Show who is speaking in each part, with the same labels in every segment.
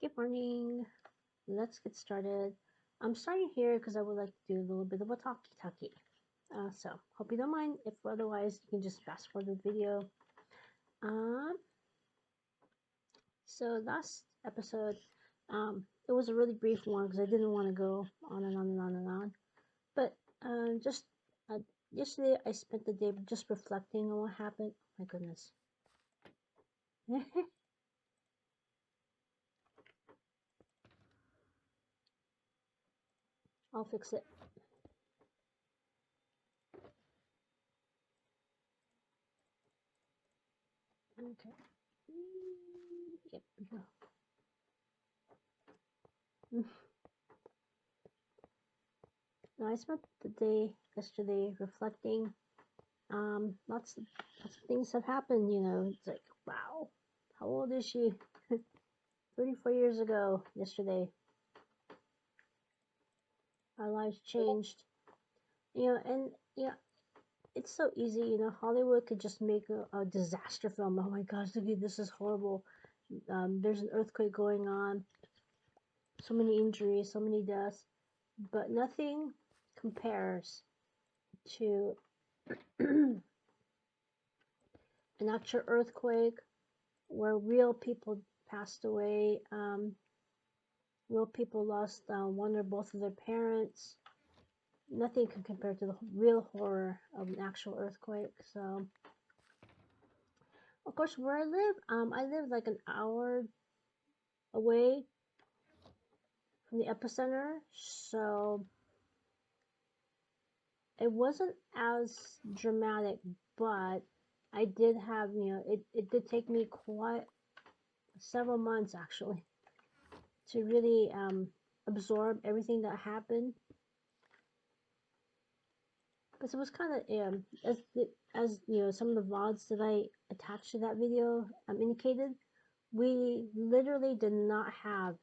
Speaker 1: Good morning. Let's get started. I'm starting here because I would like to do a little bit of a talkie-talkie. So, hope you don't mind. If otherwise, you can just fast forward the video. So last episode, it was a really brief one because I didn't want to go on and on and on and on. But just yesterday, I spent the day just reflecting on what happened. Oh my goodness. I'll fix it. Okay. Yep. I spent the day yesterday reflecting. Lots of things have happened. It's like, wow, how old is she? 34 years ago yesterday. Our lives changed. And it's so easy. Hollywood could just make a disaster film. Oh my gosh, look at this is horrible. There's an earthquake going on. So many injuries, so many deaths, but nothing compares to an actual earthquake where real people passed away. Real people lost one or both of their parents. Nothing can compare to the real horror of an actual earthquake. So, of course, where I live like an hour away from the epicenter, so it wasn't as dramatic, but I did have, it did take me quite several months actually to really absorb everything that happened. Because it was kind of as some of the VODs that I attached to that video indicated, we literally did not have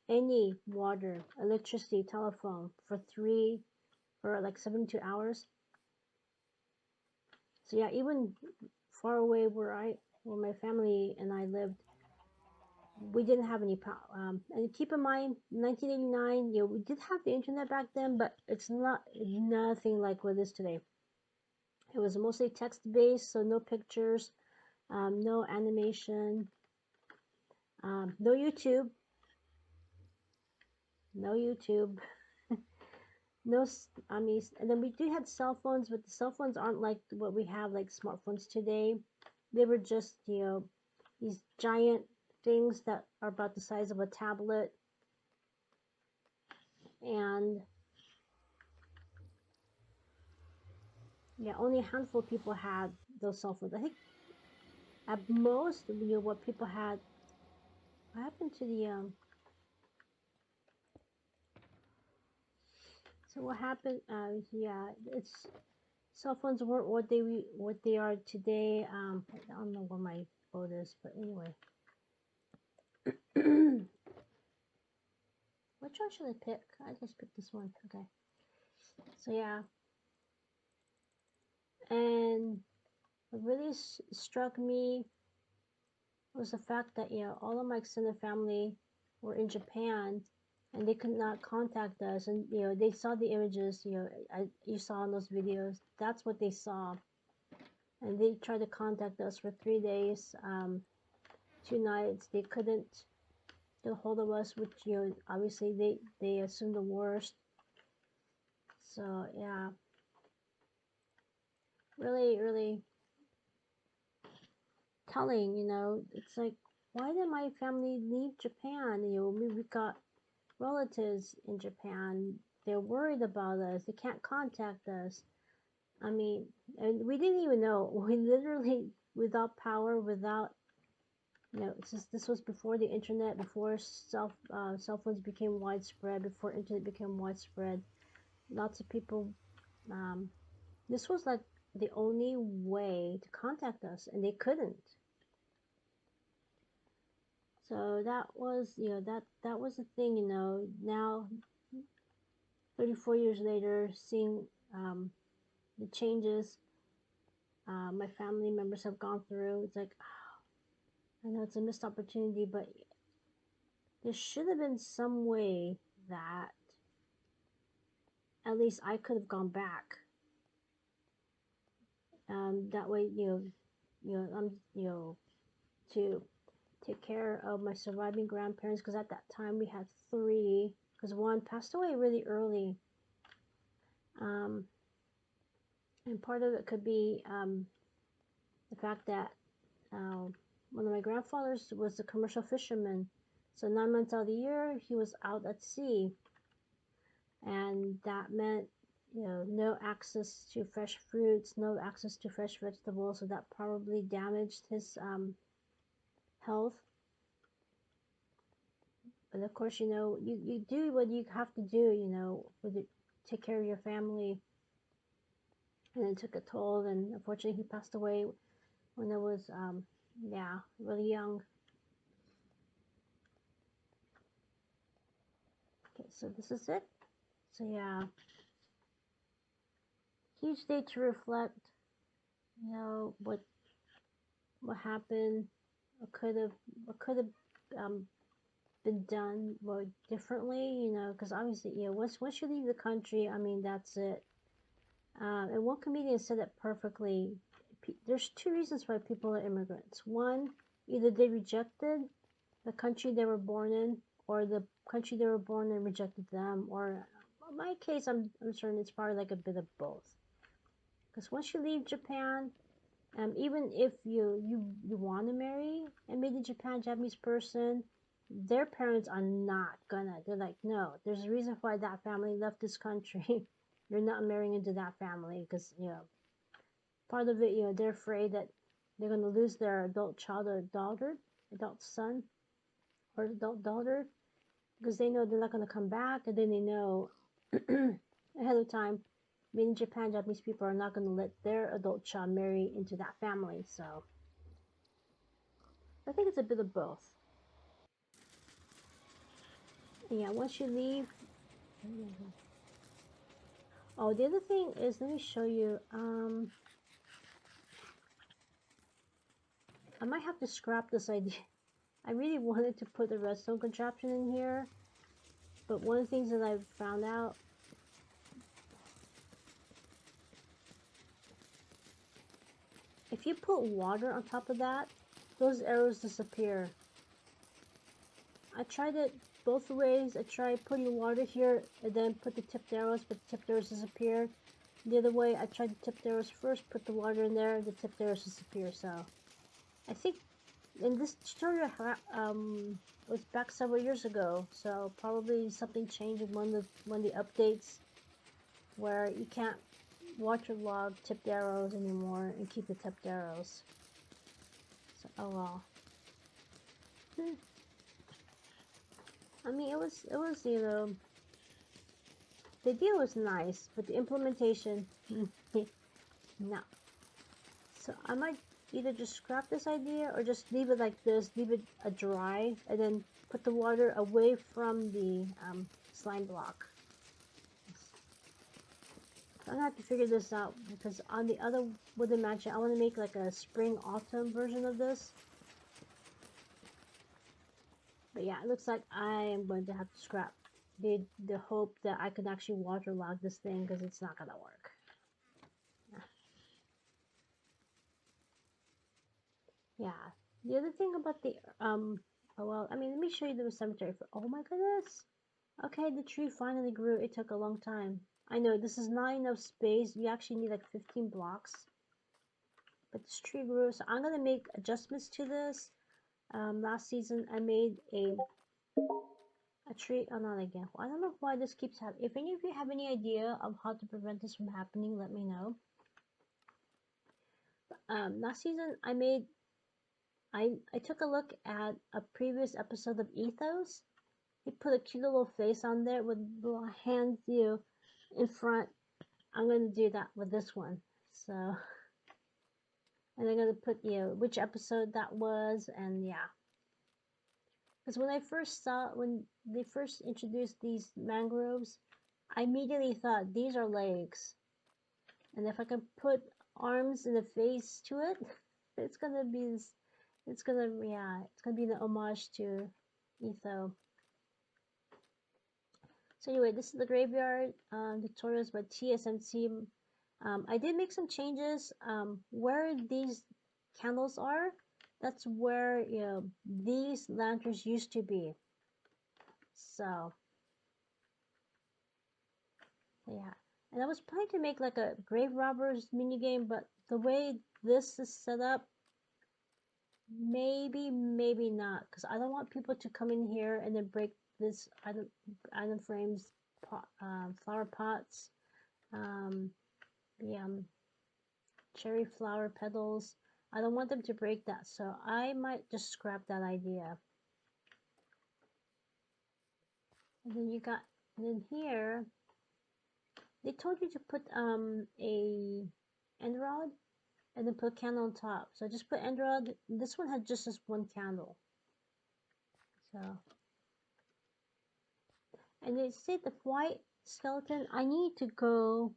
Speaker 1: any water, electricity, telephone for like 72 hours. So yeah, even far away where my family and I lived, we didn't have any power. And keep in mind, 1989, we did have the internet back then, but it's nothing like what it is today. It was mostly text-based, so no pictures, no animation, no YouTube, no YouTube, no, and then we do have cell phones, but the cell phones aren't like what we have, like smartphones today. They were just, these giant things that are about the size of a tablet, and yeah, only a handful of people had those cell phones. I think at most, what people had. What happened to the So what happened? Yeah, it's cell phones weren't what they are today. I don't know where my boat is, but anyway. Which one should I pick? I just picked this one. Okay. So yeah, and what really struck me was the fact that all of my extended family were in Japan, and they could not contact us, and they saw the images you saw in those videos. That's what they saw, and they tried to contact us for 3 days, 2 nights. They couldn't get a hold of us, which obviously they assumed the worst. So yeah, really telling. It's like, why did my family leave Japan? We got relatives in Japan. They're worried about us. They can't contact us. I mean, and we didn't even know. We literally, without power, without, this was before the internet, before cell phones became widespread, before internet became widespread. Lots of people, this was like the only way to contact us, and they couldn't. So that was, that was the thing, now 34 years later, seeing the changes my family members have gone through, it's like, oh, I know it's a missed opportunity, but there should have been some way that at least I could have gone back. That way, to take care of my surviving grandparents, because at that time we had 3, because one passed away really early. And part of it could be the fact that one of my grandfathers was a commercial fisherman. So 9 months out of the year, he was out at sea. And that meant, no access to fresh fruits, no access to fresh vegetables. So that probably damaged his health. But of course, you do what you have to do, take care of your family. And it took a toll, and unfortunately he passed away when I was, really young. Okay, so this is it. So yeah, huge day to reflect, what happened, what could have been done more differently, because obviously, once you leave the country, I mean, that's it. And one comedian said it perfectly. There's 2 reasons why people are immigrants. One, either they rejected the country they were born in, or the country they were born in rejected them, or in my case, I'm certain it's probably like a bit of both. Because once you leave Japan, even if you want to marry a made in Japan Japanese person, their parents are not gonna. They're like, no, there's a reason why that family left this country. You're not marrying into that family, because part of it, they're afraid that they're gonna lose their adult child or daughter, adult son or adult daughter, because they know they're not gonna come back, and then they know ahead of time, made in Japan Japanese people are not gonna let their adult child marry into that family. So I think it's a bit of both. And yeah, once you leave. Oh, the other thing is, let me show you. I might have to scrap this idea. I really wanted to put the redstone contraption in here, but one of the things that I've found out, if you put water on top of that, those arrows disappear. I tried it both ways. I tried putting water here and then put the tipped arrows, but the tipped arrows disappeared. The other way, I tried the tipped arrows first, put the water in there, the tipped arrows disappear. So I think in this tutorial was back several years ago, so probably something changed in one of the updates where you can't waterlog tipped arrows anymore and keep the tipped arrows. So oh well. I mean, it was the idea was nice, but the implementation, no. So I might either just scrap this idea or just leave it like this, leave it dry, and then put the water away from the slime block. I'm gonna have to figure this out, because on the other wooden match, I want to make like a spring-autumn version of this. But yeah, it looks like I am going to have to scrap the hope that I could actually waterlog this thing, because it's not gonna work. Yeah. The other thing about the oh well, I mean, let me show you the cemetery. Oh my goodness. Okay, the tree finally grew. It took a long time. I know this is not enough space. You actually need like 15 blocks. But this tree grew, so I'm gonna make adjustments to this. Last season I made a tree. Oh, not again. I don't know why this keeps happening. If any of you have any idea of how to prevent this from happening, let me know. Last season I took a look at a previous episode of Ethos. He put a cute little face on there with little hands, in front. I'm gonna do that with this one. So, and I'm gonna put, which episode that was, and yeah. Because when they first introduced these mangroves, I immediately thought these are legs, and if I can put arms and a face to it, it's gonna be an homage to Etho. So anyway, this is the graveyard tutorials by TSMC. I did make some changes. Where these candles are, that's where these lanterns used to be. So yeah, and I was planning to make like a grave robbers mini game, but the way this is set up, maybe not, because I don't want people to come in here and then break this item frames, flower pots, the cherry flower petals. I don't want them to break that, so I might just scrap that idea. And then and then here, they told you to put a end rod and then put a candle on top. So I just put end rod. This one had just this one candle. So, and they said the white skeleton, I need to go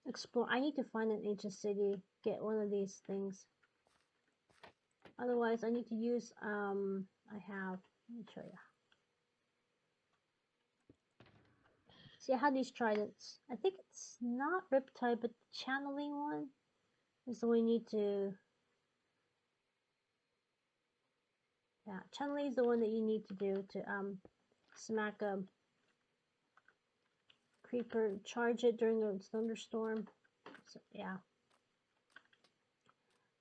Speaker 1: explore. I need to find an ancient city, get one of these things. Otherwise, I need to use, let me show you. See, I had these tridents. I think it's not Riptide, but the channeling one is the one you need to, yeah, channeling is the one that you need to do to, smack a creeper, charge it during a thunderstorm. So, yeah.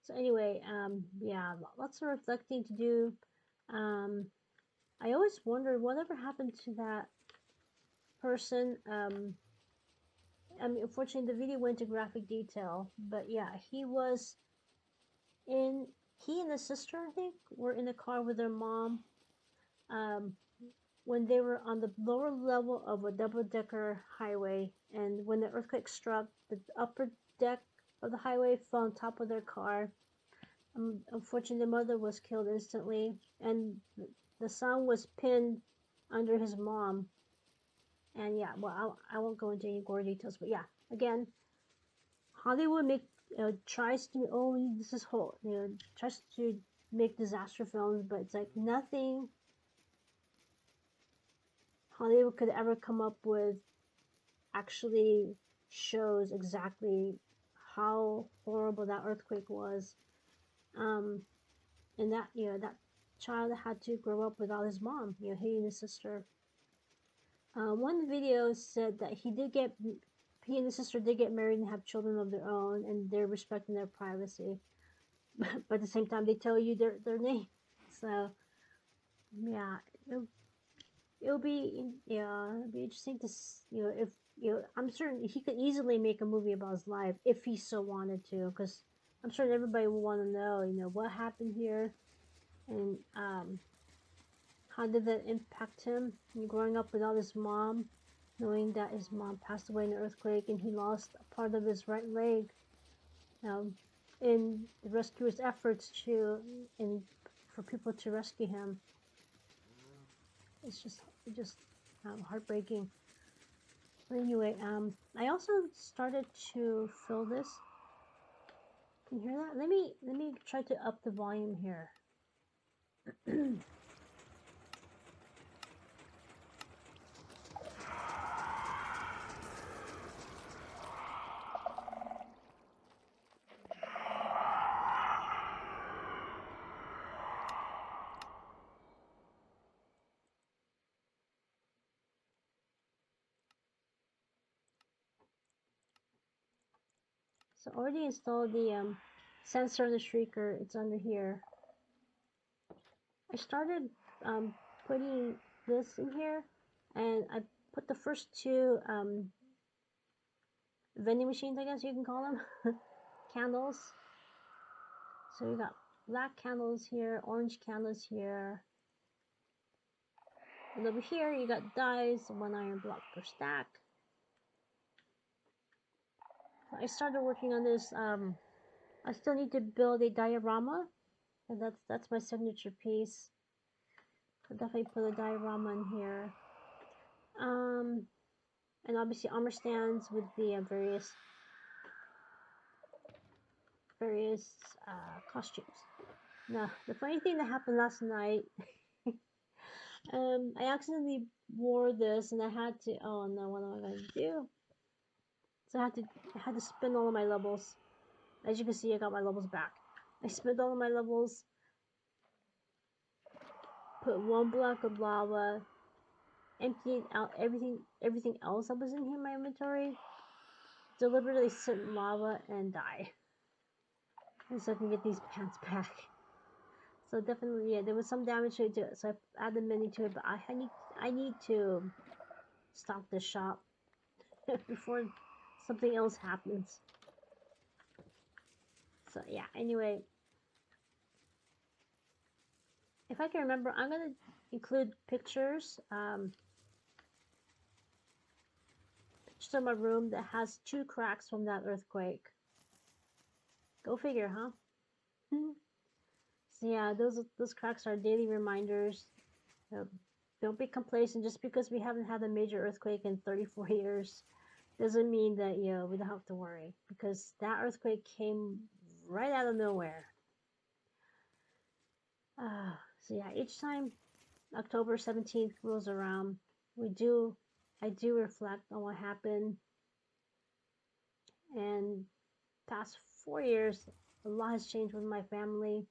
Speaker 1: So anyway, yeah, lots of reflecting to do. I always wondered whatever happened to that person. I mean, unfortunately, the video went to graphic detail, but yeah, he and the sister, I think, were in the car with their mom when they were on the lower level of a double-decker highway, and when the earthquake struck, the upper deck of the highway fell on top of their car. Unfortunately, the mother was killed instantly, and the son was pinned under his mom. And yeah, well, I won't go into any gore details, but yeah, again, Hollywood tries to, oh, this is whole, tries to make disaster films, but it's like nothing Hollywood could ever come up with actually shows exactly how horrible that earthquake was. And that, that child had to grow up without his mom, he and his sister. One video said that he and his sister did get married and have children of their own, and they're respecting their privacy. But at the same time, they tell you their name. So, yeah, it'll be interesting to if I'm certain he could easily make a movie about his life if he so wanted to, because I'm sure everybody will want to know what happened here, and how did that impact him growing up without his mom, knowing that his mom passed away in an earthquake and he lost a part of his right leg in the rescuers' efforts for people to rescue him. It's just heartbreaking. But anyway, I also started to fill this. Can you hear that? Let me try to up the volume here. So already installed the sensor on the shrieker. It's under here. I started putting this in here, and I put the first two vending machines, I guess you can call them, candles. So you got black candles here, orange candles here, and over here you got dies, 1 iron block per stack. I started working on this. I still need to build a diorama, and that's my signature piece. I'll definitely put a diorama in here. And obviously armor stands with the various costumes. Now, the funny thing that happened last night, I accidentally wore this, and I had to. Oh no! What am I gonna do? So I had to spin all of my levels. As you can see, I got my levels back. I spent all of my levels, put one block of lava, emptied out everything else that was in here in my inventory, deliberately sit in lava and die. And so I can get these pants back. So definitely, yeah, there was some damage to it, so I added mini to it, but I need to stock the shop before something else happens. So yeah, anyway, if I can remember, I'm gonna include pictures pictures of my room that has 2 cracks from that earthquake. Go figure, huh? So yeah, those cracks are daily reminders. Don't be complacent just because we haven't had a major earthquake in 34 years. Doesn't mean that we don't have to worry, because that earthquake came right out of nowhere. So yeah, each time October 17th rolls around, I do reflect on what happened, and past 4 years, a lot has changed with my family.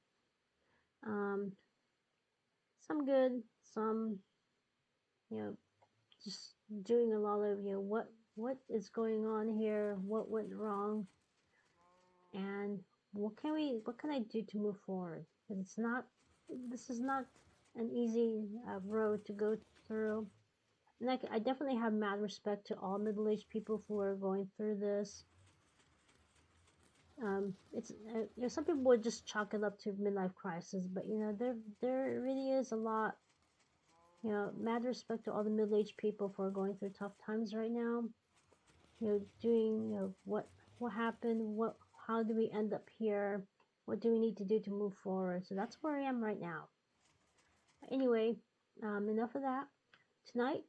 Speaker 1: Some good, some just doing a lot of what is going on here, what went wrong, and what can I do to move forward? Because this is not an easy road to go through. And I definitely have mad respect to all middle-aged people who are going through this. It's some people would just chalk it up to midlife crisis, but there really is a lot. Mad respect to all the middle-aged people who are going through tough times right now. Doing what happened, how do we end up here? What do we need to do to move forward? So that's where I am right now. Anyway, enough of that. Tonight,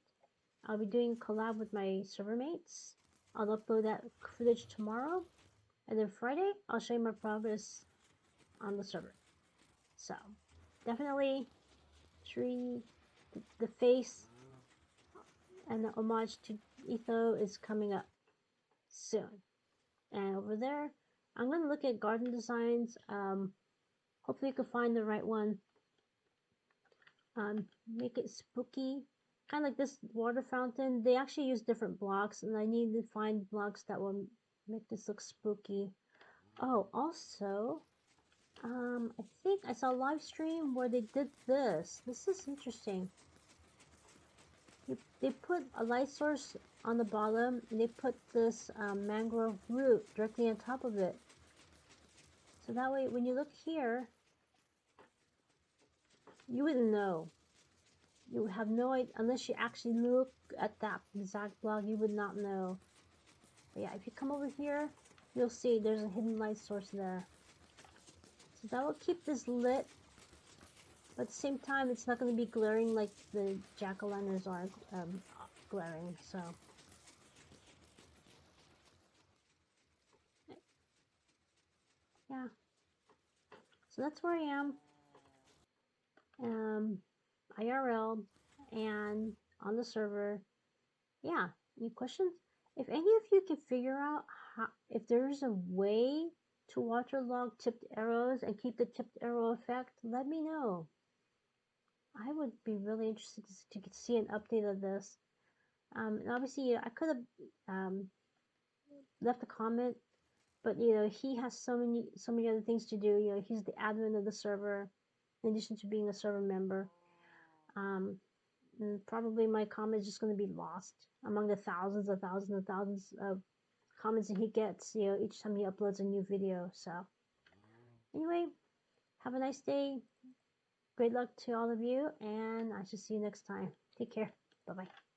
Speaker 1: I'll be doing a collab with my server mates. I'll upload that footage tomorrow. And then Friday, I'll show you my progress on the server. So, definitely, the face and the homage to Etho is coming up soon. And over there, I'm going to look at garden designs. Hopefully you can find the right one. Make it spooky. Kind of like this water fountain. They actually use different blocks, and I need to find blocks that will make this look spooky. Oh, also, I think I saw a live stream where they did this. This is interesting. They put a light source on the bottom, and they put this mangrove root directly on top of it. So that way, when you look here, you wouldn't know. You would have no idea, unless you actually look at that exact block, you would not know. But yeah, if you come over here, you'll see there's a hidden light source there. So that will keep this lit, but at the same time, it's not going to be glaring like the jack-o'-lanterns are glaring, so. Yeah. So that's where I am. IRL and on the server. Yeah. Any questions? If any of you can figure out if there's a way to waterlog tipped arrows and keep the tipped arrow effect, let me know. I would be really interested to see an update of this. And obviously, I could have left a comment, but he has so many other things to do. He's the admin of the server, in addition to being a server member. And probably my comment is just going to be lost among the thousands of comments that he gets, each time he uploads a new video. So anyway, have a nice day. Great luck to all of you, and I shall see you next time. Take care. Bye-bye.